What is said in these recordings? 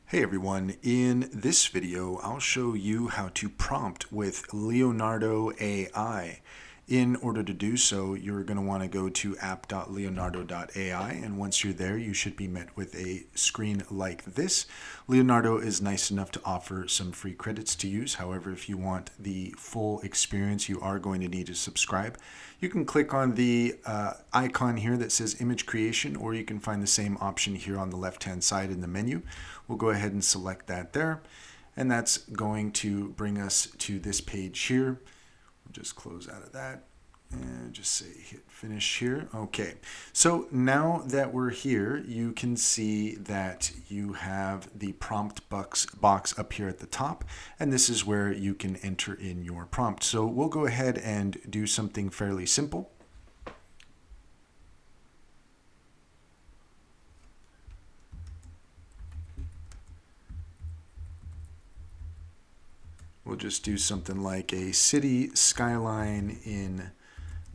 Hey everyone, in this video I'll show you how to prompt with Leonardo AI. In order to do so, you're going to want to go to app.leonardo.ai, and once you're there you should be met with a screen like this. Leonardo is nice enough to offer some free credits to use. However, if you want the full experience, you are going to need to subscribe. You can click on the icon here that says image creation, or you can find the same option here on the left hand side in the menu. We'll go ahead and select that there, and that's going to bring us to this page here. We'll just close out of that and just say hit finish here. Okay, so now that we're here, you can see that you have the prompt box up here at the top, and this is where you can enter in your prompt. So we'll go ahead and do something fairly simple. We'll just do something like a city skyline in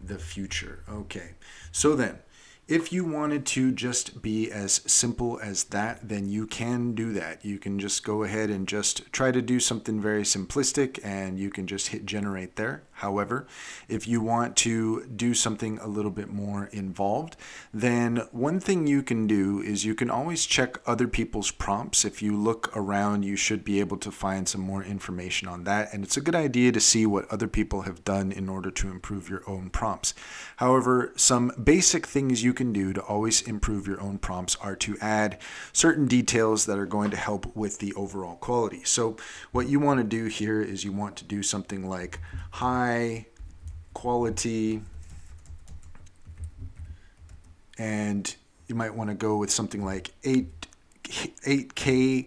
the future. Okay, so then if you wanted to just be as simple as that, then you can do that. You can just go ahead and just try to do something very simplistic, and you can just hit generate there. However, if you want to do something a little bit more involved, then one thing you can do is you can always check other people's prompts. If you look around, you should be able to find some more information on that, and it's a good idea to see what other people have done in order to improve your own prompts. However, some basic things you can do to always improve your own prompts are to add certain details that are going to help with the overall quality. So what you want to do here is you want to do something like high quality, and you might want to go with something like 8K,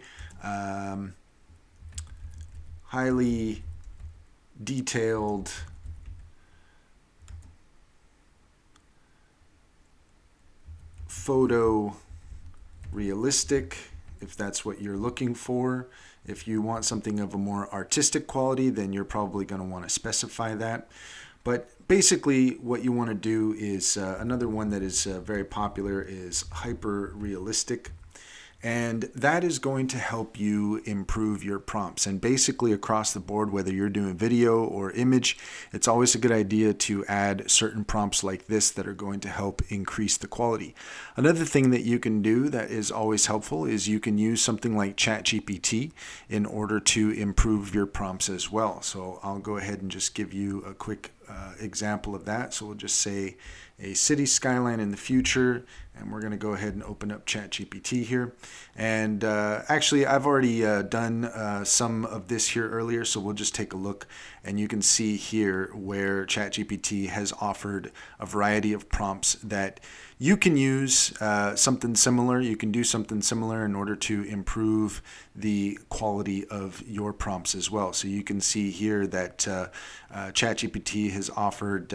highly detailed photo realistic, if that's what you're looking for. If you want something of a more artistic quality, then you're probably going to want to specify that. But basically what you want to do is another one that is very popular is hyper realistic. And that is going to help you improve your prompts. And basically across the board, whether you're doing video or image, it's always a good idea to add certain prompts like this that are going to help increase the quality. Another thing that you can do that is always helpful is you can use something like ChatGPT in order to improve your prompts as well. So I'll go ahead and just give you a quick example of that. So we'll just say a city skyline in the future, and we're going to go ahead and open up ChatGPT here. And actually I've already done some of this here earlier, so we'll just take a look, and you can see here where ChatGPT has offered a variety of prompts that you can use something similar. You can do something similar in order to improve the quality of your prompts as well. So you can see here that ChatGPT has offered,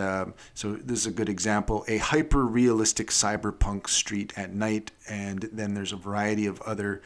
so this is a good example, a hyper-realistic cyberpunk street at night, and then there's a variety of other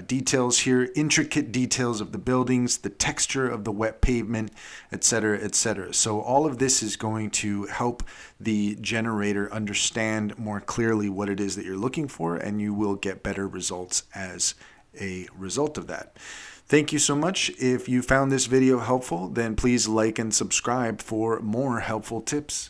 details here, intricate details of the buildings, the texture of the wet pavement, etc., etc. So all of this is going to help the generator understand more clearly what it is that you're looking for, and you will get better results as a result of that. Thank you so much. If you found this video helpful, then please like and subscribe for more helpful tips.